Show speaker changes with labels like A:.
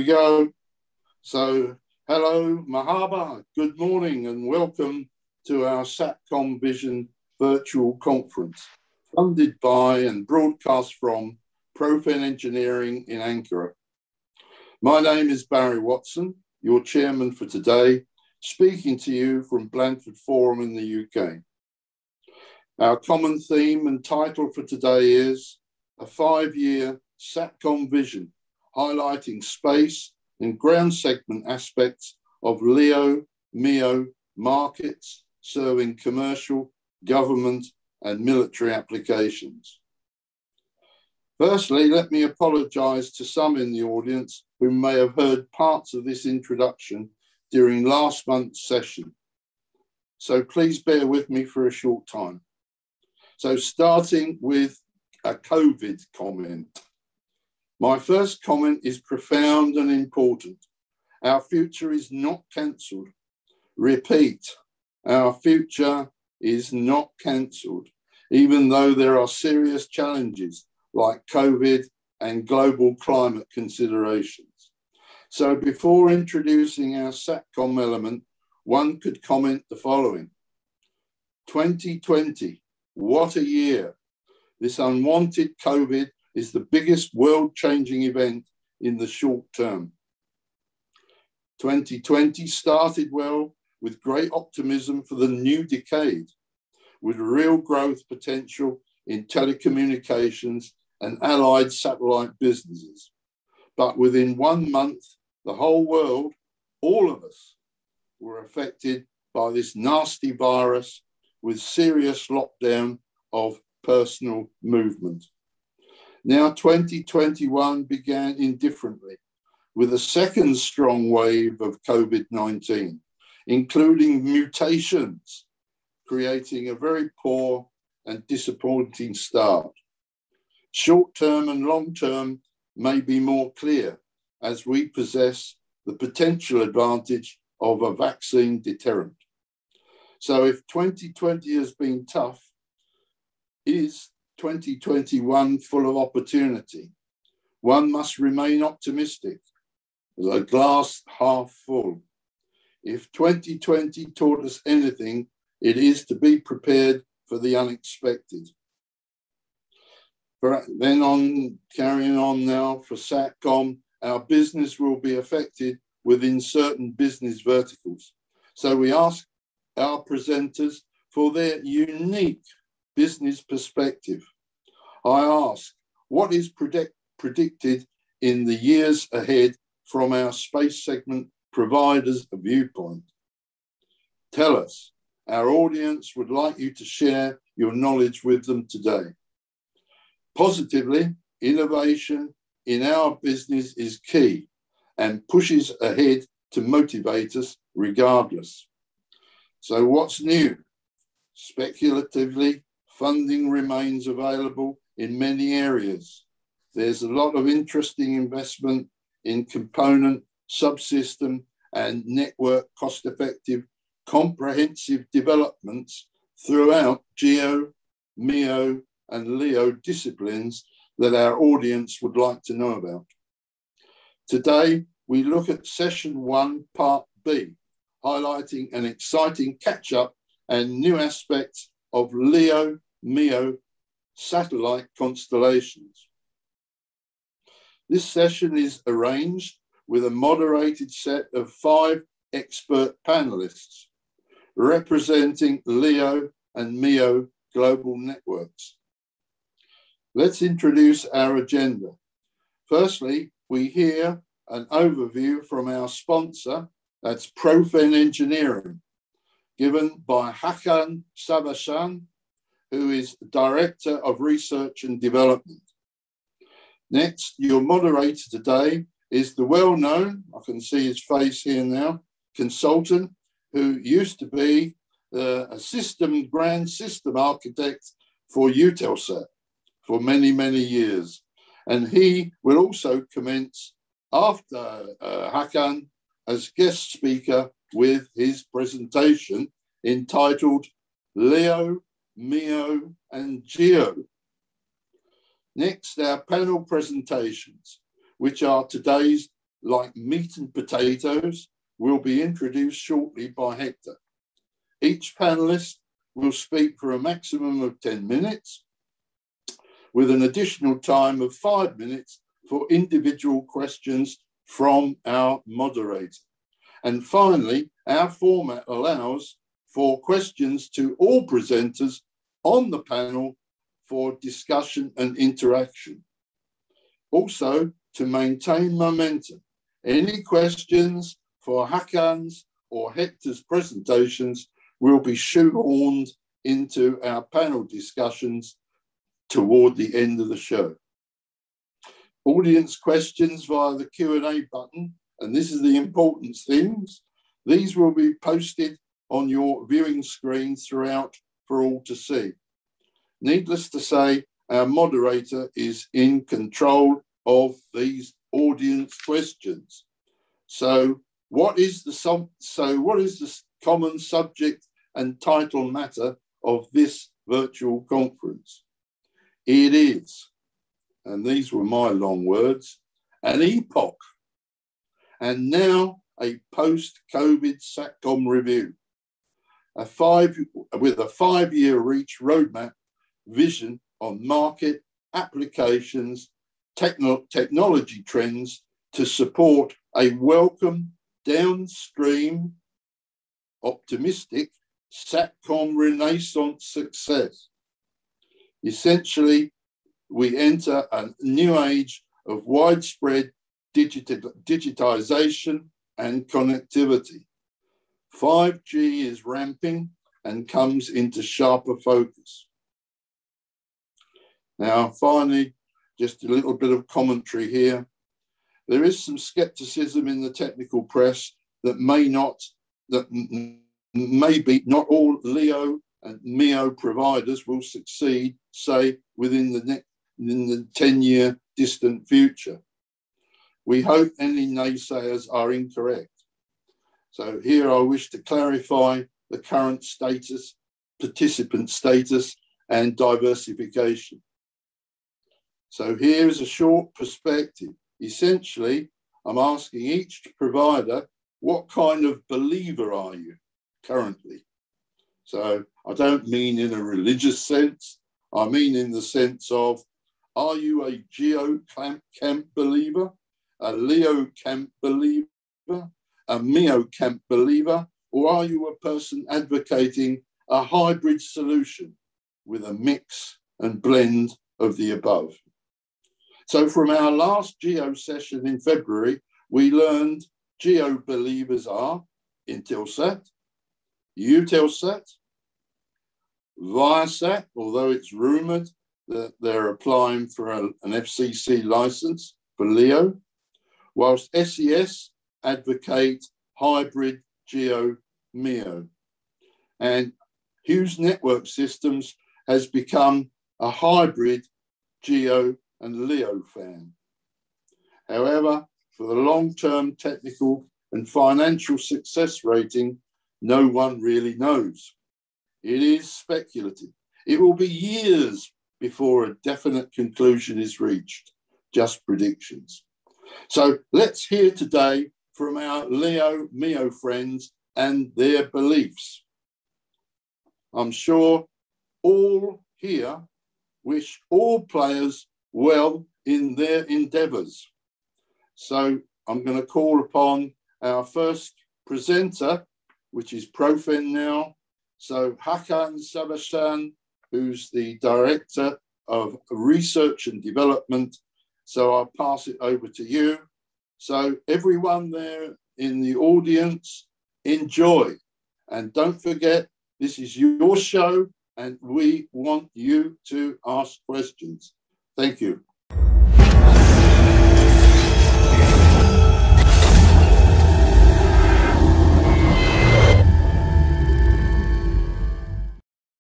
A: go. So, hello, mahaba, good morning, and welcome to our Satcom Vision virtual conference, funded by and broadcast from Profen Engineering in Ankara. My name is Barry Watson, your chairman for today, speaking to you from Blandford Forum in the UK. Our common theme and title for today is a 5-year Satcom Vision, highlighting space and ground segment aspects of LEO, MEO markets serving commercial, government and military applications. Firstly, let me apologise to some in the audience who may have heard parts of this introduction during last month's session. So please bear with me for a short time. So starting with a COVID comment. My first comment is profound and important. Our future is not cancelled. Repeat, our future is not cancelled, even though there are serious challenges like COVID and global climate considerations. So before introducing our Satcom element, one could comment the following. 2020, what a year. This unwanted COVID is the biggest world-changing event in the short term. 2020 started well with great optimism for the new decade, with real growth potential in telecommunications and allied satellite businesses. But within 1 month, the whole world, all of us, were affected by this nasty virus with serious lockdown of personal movement. Now 2021 began indifferently with a second strong wave of COVID-19, including mutations, creating a very poor and disappointing start. Short-term and long-term may be more clear as we possess the potential advantage of a vaccine deterrent. So if 2020 has been tough, is 2021 full of opportunity? One must remain optimistic, the glass half full. If 2020 taught us anything, it is to be prepared for the unexpected. Carrying on now for Satcom, our business will be affected within certain business verticals. So we ask our presenters for their unique business perspective. I ask, what is predicted in the years ahead from our space segment providers' viewpoint? Tell us. Our audience would like you to share your knowledge with them today. Positively, innovation in our business is key and pushes ahead to motivate us regardless. So what's new? Speculatively, funding remains available in many areas. There's a lot of interesting investment in component, subsystem, and network cost-effective, comprehensive developments throughout GEO, MEO, and LEO disciplines that our audience would like to know about. Today, we look at Session 1, Part B, highlighting an exciting catch-up and new aspects of LEO, MEO satellite constellations. This session is arranged with a moderated set of 5 expert panelists representing LEO and MEO global networks. Let's introduce our agenda. Firstly, we hear an overview from our sponsor, that's Profen Engineering, given by Hakan Savaşan, who is Director of Research and Development. Next, your moderator today is the well-known, I can see his face here now, consultant who used to be a grand system architect for Eutelsat for many, many years. And he will also commence after Hakan as guest speaker with his presentation entitled LEO, MEO and GEO. Next, our panel presentations, which are today's like meat and potatoes, will be introduced shortly by Hector. Each panelist will speak for a maximum of 10 minutes, with an additional time of 5 minutes for individual questions from our moderator. And finally, our format allows for questions to all presenters on the panel for discussion and interaction. Also, to maintain momentum, any questions for Hakan's or Hector's presentations will be shoehorned into our panel discussions toward the end of the show. Audience questions via the Q&A button, and this is the important things. These will be posted on your viewing screen throughout for all to see. Needless to say, our moderator is in control of these audience questions. So what is the common subject and title matter of this virtual conference? It is, and these were my long words, an epoch, and now a post-COVID Satcom review, with a 5-year reach roadmap vision on market, applications, technology trends to support a welcome, downstream, optimistic Satcom Renaissance success. Essentially, we enter a new age of widespread digitization and connectivity. 5G is ramping and comes into sharper focus. Now, finally, just a little bit of commentary here. There is some skepticism in the technical press that maybe not all LEO and MEO providers will succeed, say, within the 10-year distant future. We hope any naysayers are incorrect. So here I wish to clarify the current status, participant status, and diversification. So here is a short perspective. Essentially, I'm asking each provider, what kind of believer are you currently? So I don't mean in a religious sense. I mean in the sense of, are you a geo camp believer, a LEO camp believer, a MEO camp believer, or are you a person advocating a hybrid solution with a mix and blend of the above? So from our last geo session in February, we learned geo believers are Intelsat, Eutelsat, Viasat, although it's rumoured that they're applying for an FCC license for LEO, whilst SES advocate hybrid GEO-MEO. And Hughes Network Systems has become a hybrid GEO and LEO fan. However, for the long-term technical and financial success rating, no one really knows. It is speculative. It will be years before a definite conclusion is reached, just predictions. So let's hear today from our LEO-MEO friends and their beliefs. I'm sure all here wish all players well in their endeavours. So I'm going to call upon our first presenter, which is Profen now. So Hakan Sabashan, who's the Director of Research and Development. So I'll pass it over to you. So everyone there in the audience, enjoy. And don't forget, this is your show and we want you to ask questions. Thank you.